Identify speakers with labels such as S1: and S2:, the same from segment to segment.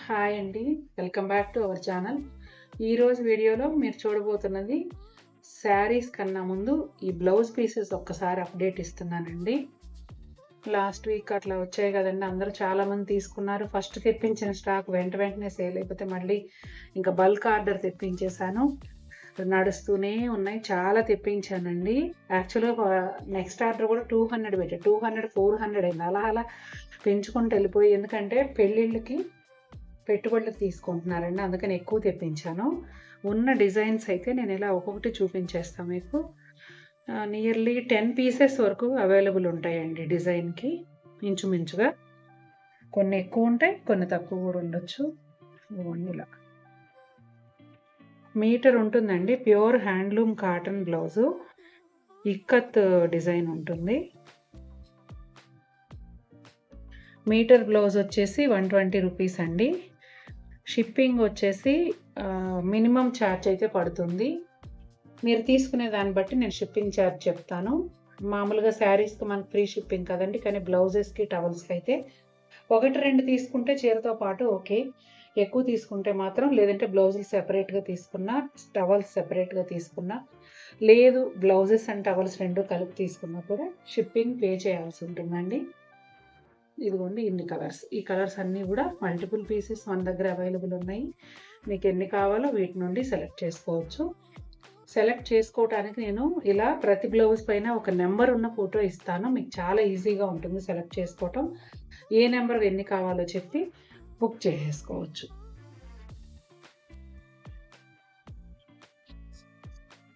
S1: Hi అండి, welcome back to our channel. ఈరోజు వీడియోలో మీరు చూడబోతున్నది శారీస్ కన్నా ముందు ఈ బ్లౌజ్ పీసెస్ ఒక్కసారి అప్డేట్ ఇస్తున్నానండి. లాస్ట్ వీక్ అట్లా వచ్చాయి కదండి, అందరూ చాలామంది తీసుకున్నారు. ఫస్ట్ తెప్పించిన స్టాక్ వెంటనే సేల్ అయిపోతే మళ్ళీ ఇంకా బల్క్ ఆర్డర్ తెప్పించేశాను. నడుస్తూనే ఉన్నాయి, చాలా తెప్పించానండి. యాక్చువల్గా నెక్స్ట్ ఆర్డర్ కూడా 200 పెట్టా, 200 400 అయింది. అలా పెంచుకుంటూ వెళ్ళిపోయి, ఎందుకంటే పెళ్ళిళ్ళకి పెట్టుబడులకు తీసుకుంటున్నారండి, అందుకని ఎక్కువ తెప్పించాను. ఉన్న డిజైన్స్ అయితే నేను ఇలా ఒక్కొక్కటి చూపించేస్తాను మీకు. నియర్లీ 10 పీసెస్ వరకు అవైలబుల్ ఉంటాయండి డిజైన్కి, ఇంచుమించుగా. కొన్ని ఎక్కువ ఉంటాయి, కొన్ని తక్కువ కూడా ఉండొచ్చు. ఇలా మీటర్ ఉంటుందండి. Pure handloom cotton blouse, ikat design ఉంటుంది. మీటర్ బ్లౌజ్ వచ్చేసి 120 రూపీస్ అండి. షిప్పింగ్ వచ్చేసి మినిమం ఛార్జ్ అయితే పడుతుంది. మీరు తీసుకునే దాన్ని బట్టి నేను షిప్పింగ్ ఛార్జ్ చెప్తాను. మామూలుగా శారీస్కి మనకు ఫ్రీ షిప్పింగ్ కదండి, కానీ బ్లౌజెస్కి టవల్స్కి అయితే 1-2 తీసుకుంటే చీరతో పాటు ఓకే. ఎక్కువ తీసుకుంటే మాత్రం, లేదంటే బ్లౌజులు సెపరేట్గా తీసుకున్నా, టవల్స్ సెపరేట్గా తీసుకున్నా, లేదు బ్లౌజెస్ అండ్ టవల్స్ రెండు కలిపి తీసుకున్నా కూడా షిప్పింగ్ పే చేయాల్సి ఉంటుందండి. ఇదిగోండి ఇన్ని కలర్స్. ఈ కలర్స్ అన్నీ కూడా మల్టిపుల్ పీసెస్ మన దగ్గర అవైలబుల్ ఉన్నాయి. మీకు ఎన్ని కావాలో వీటి నుండి సెలెక్ట్ చేసుకోవచ్చు. సెలెక్ట్ చేసుకోవడానికి నేను ఇలా ప్రతి బ్లౌజ్ పైన ఒక నెంబర్ ఉన్న ఫోటో ఇస్తాను. మీకు చాలా ఈజీగా ఉంటుంది సెలెక్ట్ చేసుకోవటం. ఏ నెంబర్ ఎన్ని కావాలో చెప్పి బుక్ చేసేసుకోవచ్చు.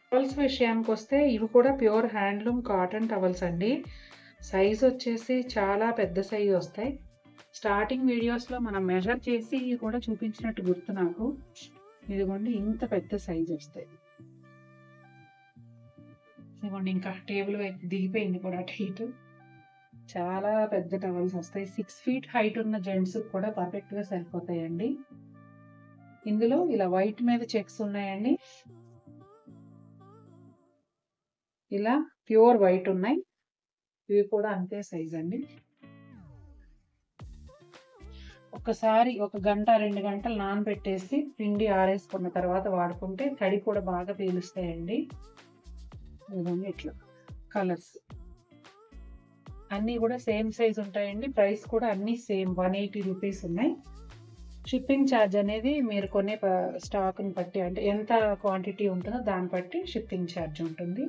S1: టవల్స్ విషయానికి వస్తే ఇవి కూడా ప్యూర్ హ్యాండ్లూమ్ కాటన్ టవల్స్ అండి. సైజ్ వచ్చేసి చాలా పెద్ద సైజు వస్తాయి. స్టార్టింగ్ వీడియోస్లో మనం మెజర్ చేసి కూడా చూపించినట్టు గుర్తు నాకు. ఇదిగోండి ఇంత పెద్ద సైజు వస్తాయి. ఇదిగోండి ఇంకా టేబుల్ వైపు దిగిపోయింది కూడా హీట్. చాలా పెద్ద టవల్స్ వస్తాయి. 6 feet హైట్ ఉన్న జెంట్స్ కూడా పర్ఫెక్ట్గా సరిపోతాయండి. ఇందులో ఇలా వైట్ మీద చెక్స్ ఉన్నాయండి, ఇలా ప్యూర్ వైట్ ఉన్నాయి. ఇవి కూడా అంతే సైజ్ అండి. ఒకసారి 1 గంట 2 గంటలు నానబెట్టేసి పిండి ఆరేసుకున్న తర్వాత వాడుకుంటే తడి కూడా బాగా పీలుస్తాయండి. ఇదిగోండి ఇట్లా కలర్స్ అన్నీ కూడా సేమ్ సైజ్ ఉంటాయండి. ప్రైస్ కూడా అన్నీ సేమ్ 180 రూపీస్ ఉన్నాయి. షిప్పింగ్ ఛార్జ్ అనేది మీరు కొనే స్టాక్ని బట్టి, అంటే ఎంత క్వాంటిటీ ఉంటుందో దాన్ని బట్టి షిప్పింగ్ ఛార్జ్ ఉంటుంది.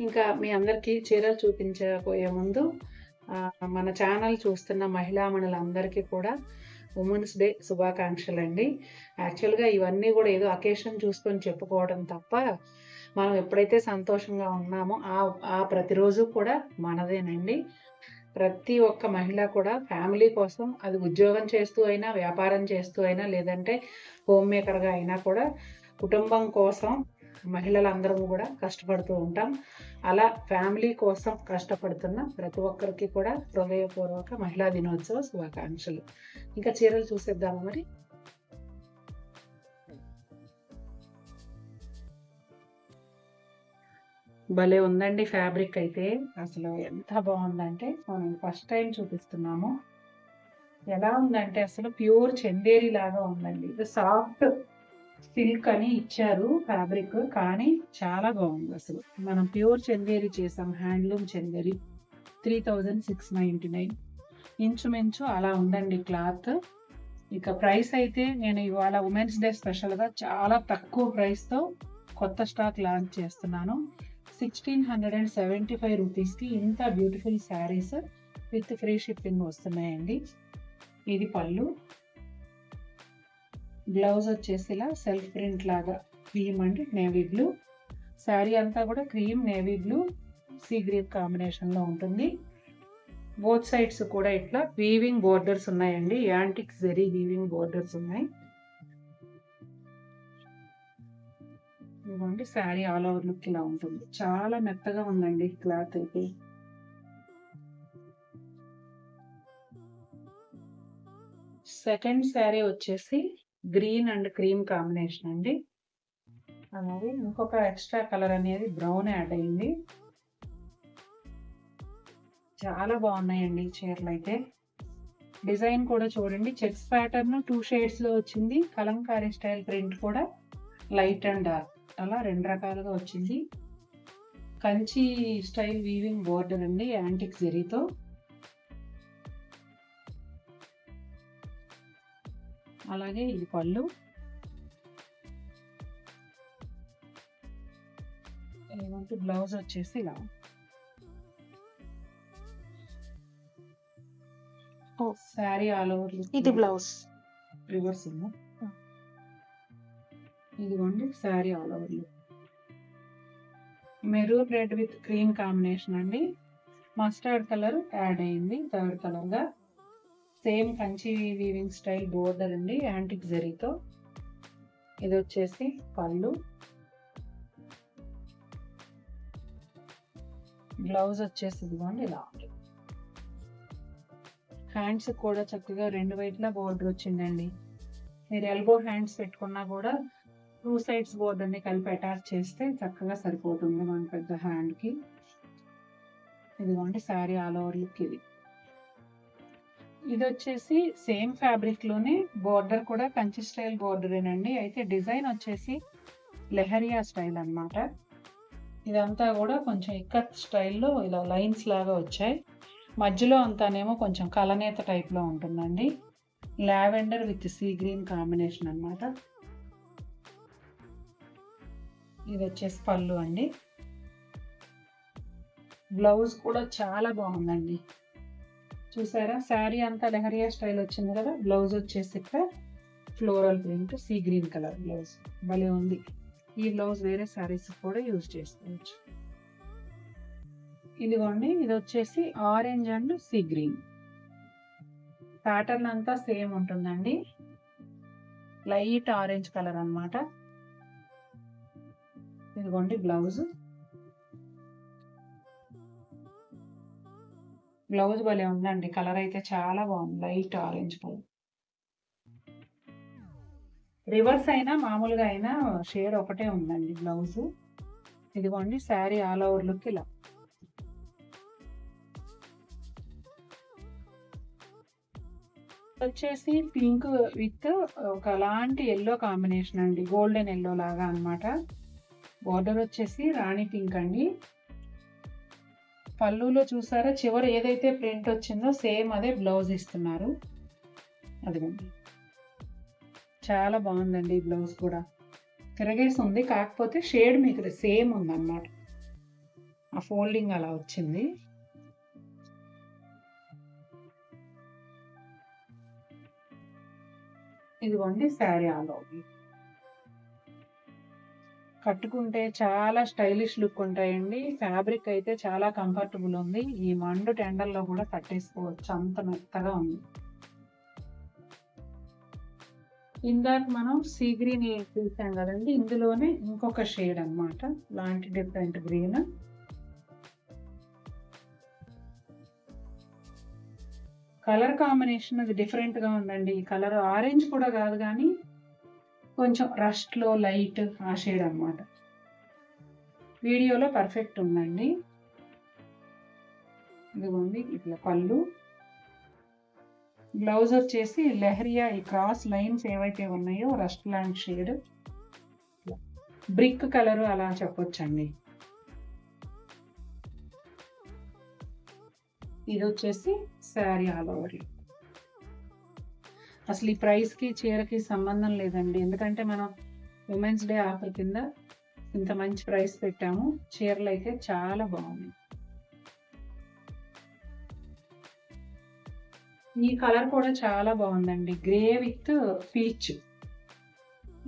S1: ఇంకా మీ అందరికీ చీరలు చూపించబోయే ముందు మన ఛానల్ చూస్తున్న మహిళామణులందరికీ కూడా ఉమెన్స్ డే శుభాకాంక్షలు అండి. యాక్చువల్గా ఇవన్నీ కూడా ఏదో అకేషన్ చూసుకొని చెప్పుకోవడం తప్ప, మనం ఎప్పుడైతే సంతోషంగా ఉన్నామో ఆ ప్రతిరోజు కూడా మనదేనండి. ప్రతి ఒక్క మహిళ కూడా ఫ్యామిలీ కోసం, అది ఉద్యోగం చేస్తూ అయినా, వ్యాపారం చేస్తూ అయినా, లేదంటే హోమ్ మేకర్గా అయినా కూడా కుటుంబం కోసం మహిళలందరం కూడా కష్టపడుతూ ఉంటాం. అలా ఫ్యామిలీ కోసం కష్టపడుతున్న ప్రతి ఒక్కరికి కూడా హృదయపూర్వక మహిళా దినోత్సవ శుభాకాంక్షలు. ఇంకా చీరలు చూసేద్దాము మరి. భలే ఉందండి ఫ్యాబ్రిక్ అయితే, అసలు ఎంత బాగుందంటే, మనం ఫస్ట్ టైం చూపిస్తున్నాము. ఎలా ఉందంటే అసలు ప్యూర్ చందేరి లాగా ఉందండి. ఇది సాఫ్ట్ సిల్క్ అని ఇచ్చారు ఫ్యాబ్రిక్, కానీ చాలా బాగుంది. అసలు మనం ప్యూర్ చందేరి చేసాం, హ్యాండ్లూమ్ చందేరి. 3699 ఇంచుమించు అలా ఉందండి క్లాత్. ఇక ప్రైస్ అయితే నేను ఇవాళ ఉమెన్స్ డే స్పెషల్గా చాలా తక్కువ ప్రైస్తో కొత్త స్టాక్ లాంచ్ చేస్తున్నాను. 1675 రూపీస్కి ఇంత beautiful saris with free shipping వస్తున్నాయండి. ఇది పళ్ళు. బ్లౌజ్ వచ్చేసి ఇలా సెల్ఫ్ ప్రింట్ లాగా cream and navy blue. Sari అంతా కూడా cream, navy blue, sea green కాంబినేషన్లో ఉంటుంది. బోత్ సైడ్స్ కూడా ఇట్లా వీవింగ్ బోర్డర్స్ ఉన్నాయండి. యాంటిక్ జెరీ వీవింగ్ బోర్డర్స్ ఉన్నాయి. ఇదిగోండి శారీ ఆల్ ఓవర్ లుక్ ఇలా ఉంటుంది. చాలా మెత్తగా ఉందండి క్లాత్ అయితే. సెకండ్ శారీ వచ్చేసి గ్రీన్ అండ్ క్రీమ్ కాంబినేషన్ అండి. అలాగే ఇంకొక ఎక్స్ట్రా కలర్ అనేది బ్రౌన్ యాడ్ అయింది. చాలా బాగున్నాయండి ఈ చీరలు అయితే. డిజైన్ కూడా చూడండి, చెక్స్ ప్యాటర్న్ 2 షేడ్స్లో వచ్చింది. కలంకారీ స్టైల్ ప్రింట్ కూడా లైట్ అండ్ డార్క్ అలా 2 రకాలుగా వచ్చింది. కంచి స్టైల్ వీవింగ్ బోర్డర్ అండి యాంటిక్ జరీతో. అలాగే ఇది పళ్ళు. ఏమంటే బ్లౌజ్ వచ్చేసి ఇలా. శారీ ఆల్ ఓవర్
S2: ఇది బ్లౌజ్
S1: రివర్స్ ఉంది. ఇదిగోండి sari all over look. Maroon red with cream combination అండి. మస్టర్డ్ కలర్ యాడ్ అయింది థర్డ్ కలర్ గా. Same Kanchi weaving style border అండి యాంటిక్ జరీతో. ఇది వచ్చేసి పళ్ళు. బ్లౌజ్ వచ్చేసి ఇదిగోండి ఇలా. హ్యాండ్స్ కూడా చక్కగా 2 వైపులా బోర్డర్ వచ్చిందండి. మీరు ఎల్బో హ్యాండ్స్ పెట్టుకున్నా కూడా 2 సైడ్స్ బోర్డర్ని కలిపి అటాచ్ చేస్తే చక్కగా సరిపోతుంది మన పెద్ద హ్యాండ్కి. ఇదిగోండి శారీ ఆల్ ఓవర్ లుక్ ఇది. ఇది వచ్చేసి సేమ్ ఫ్యాబ్రిక్లోనే బోర్డర్ కూడా కంచి స్టైల్ బోర్డరేనండి. అయితే డిజైన్ వచ్చేసి లెహరియా స్టైల్ అన్నమాట. ఇదంతా కూడా కొంచెం ఇక్కత్ స్టైల్లో ఇలా లైన్స్ లాగా వచ్చాయి. మధ్యలో అంతానేమో కొంచెం కలనేత టైప్లో ఉంటుందండి. Lavender with sea green combination అన్నమాట. ఇది వచ్చేసి పళ్ళు అండి. బ్లౌజ్ కూడా చాలా బాగుందండి. చూసారా శారీ అంతా లెహరియా స్టైల్ వచ్చింది కదా. బ్లౌజ్ వచ్చేసి ఇక్కడ floral print sea green colour blouse భలే ఉంది. ఈ బ్లౌజ్ వేరే శారీస్ కూడా యూజ్ చేసుకోవచ్చు. ఇదిగోండి ఇది వచ్చేసి orange and sea green. Pattern అంతా సేమ్ ఉంటుందండి. లైట్ ఆరెంజ్ కలర్ అన్నమాట. ఇదిగోండి బ్లౌజ్. బ్లౌజ్ భలే ఉందండి. కలర్ అయితే చాలా బాగుంది, లైట్ ఆరెంజ్ కలర్. రివర్స్ అయినా మామూలుగా అయినా షేడ్ ఒకటే ఉందండి బ్లౌజ్. ఇదిగోండి శారీ ఆల్ ఓవర్ లుక్ ఇలా. వచ్చేసి పింక్ విత్ ఒక అలాంటి ఎల్లో కాంబినేషన్ అండి, గోల్డెన్ ఎల్లో లాగా అన్నమాట. బోర్డర్ వచ్చేసి రాణి పింక్ అండి. పళ్ళులో చూసారా చివర ఏదైతే ప్రింట్ వచ్చిందో సేమ్ అదే బ్లౌజ్ ఇస్తున్నారు. అదిగోండి చాలా బాగుందండి ఈ బ్లౌజ్ కూడా. తిరగేసి ఉంది, కాకపోతే షేడ్ మీకు సేమ్ ఉందన్నమాట. ఆ ఫోల్డింగ్ అలా వచ్చింది. ఇదిగోండి శారీ ఆల్ ఓవర్. కట్టుకుంటే చాలా స్టైలిష్ లుక్ ఉంటాయండి. ఫ్యాబ్రిక్ అయితే చాలా కంఫర్టబుల్ ఉంది. ఈ మండు టెండర్లో కూడా కట్టేసుకోవచ్చు, అంత మెత్తగా ఉంది. ఇందాక మనం సీ గ్రీన్ చూసాం కదండి, ఇందులోనే ఇంకొక షేడ్ అన్నమాట, లాంటి డిఫరెంట్ గ్రీన్. కలర్ కాంబినేషన్ అది డిఫరెంట్గా ఉందండి. ఈ కలర్ ఆరెంజ్ కూడా కాదు కానీ కొంచెం రస్ట్లో లైట్ ఆ షేడ్ అన్నమాట. వీడియోలో పర్ఫెక్ట్ ఉందండి. ఇదిగోండి ఇట్లా పళ్ళు. బ్లౌజ్ వచ్చేసి లెహరియా ఈ క్రాస్ లైన్స్ ఏవైతే ఉన్నాయో రస్ట్ లాంటి షేడ్, బ్రిక్ కలర్ అలా చెప్పొచ్చండి. ఇది వచ్చేసి శారీ ఆల్ ఓవర్. అసలు ఈ ప్రైస్కి చీరకి సంబంధం లేదండి, ఎందుకంటే మనం ఉమెన్స్ డే ఆఫర్ కింద ఇంత మంచి ప్రైస్ పెట్టాము. చీరలు అయితే చాలా బాగున్నాయి. ఈ కలర్ కూడా చాలా బాగుందండి, గ్రే విత్ పీచ్.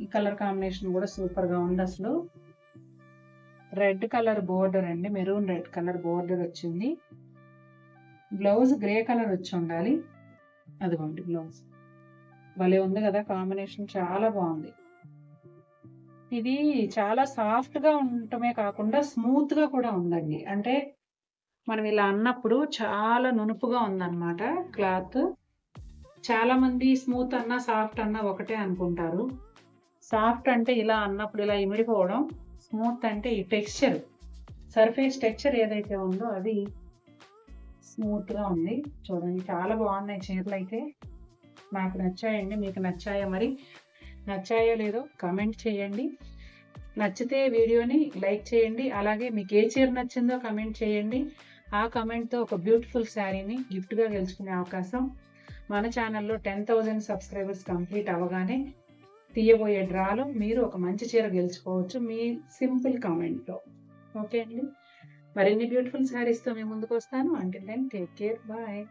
S1: ఈ కలర్ కాంబినేషన్ కూడా సూపర్గా ఉంది. అసలు రెడ్ కలర్ బోర్డర్ అండి, మెరూన్ రెడ్ కలర్ బోర్డర్ వచ్చింది. బ్లౌజ్ గ్రే కలర్ వచ్చి ఉండాలి. అదిగోండి బ్లౌజ్ భలే ఉంది కదా, కాంబినేషన్ చాలా బాగుంది. ఇది చాలా సాఫ్ట్గా ఉండటమే కాకుండా స్మూత్గా కూడా ఉందండి. అంటే మనం ఇలా అన్నప్పుడు చాలా నునుపుగా ఉందన్నమాట క్లాత్. చాలా మంది స్మూత్ అన్నా సాఫ్ట్ అన్నా ఒకటే అనుకుంటారు. సాఫ్ట్ అంటే ఇలా అన్నప్పుడు ఇలా ఇమిడిపోవడం, స్మూత్ అంటే ఈ టెక్స్చర్, సర్ఫేస్ టెక్స్చర్ ఏదైతే ఉందో అది స్మూత్గా ఉంది. చూడండి చాలా బాగున్నాయి చీరలు అయితే. నాకు నచ్చాయండి. మీకు నచ్చాయా? మరి నచ్చాయో లేదో కమెంట్ చేయండి. నచ్చితే వీడియోని లైక్ చేయండి. అలాగే మీకు ఏ చీర నచ్చిందో కమెంట్ చేయండి. ఆ కమెంట్తో ఒక బ్యూటిఫుల్ శారీని గిఫ్ట్గా గెలుచుకునే అవకాశం మన ఛానల్లో 10,000 సబ్స్క్రైబర్స్ కంప్లీట్ అవ్వగానే తీయబోయే డ్రాలో మీరు ఒక మంచి చీర గెలుచుకోవచ్చు మీ సింపుల్ కామెంట్తో. ఓకే అండి. మరిన్ని బ్యూటిఫుల్ శారీస్తో మేము ముందుకు వస్తాను. Until then take care. Bye.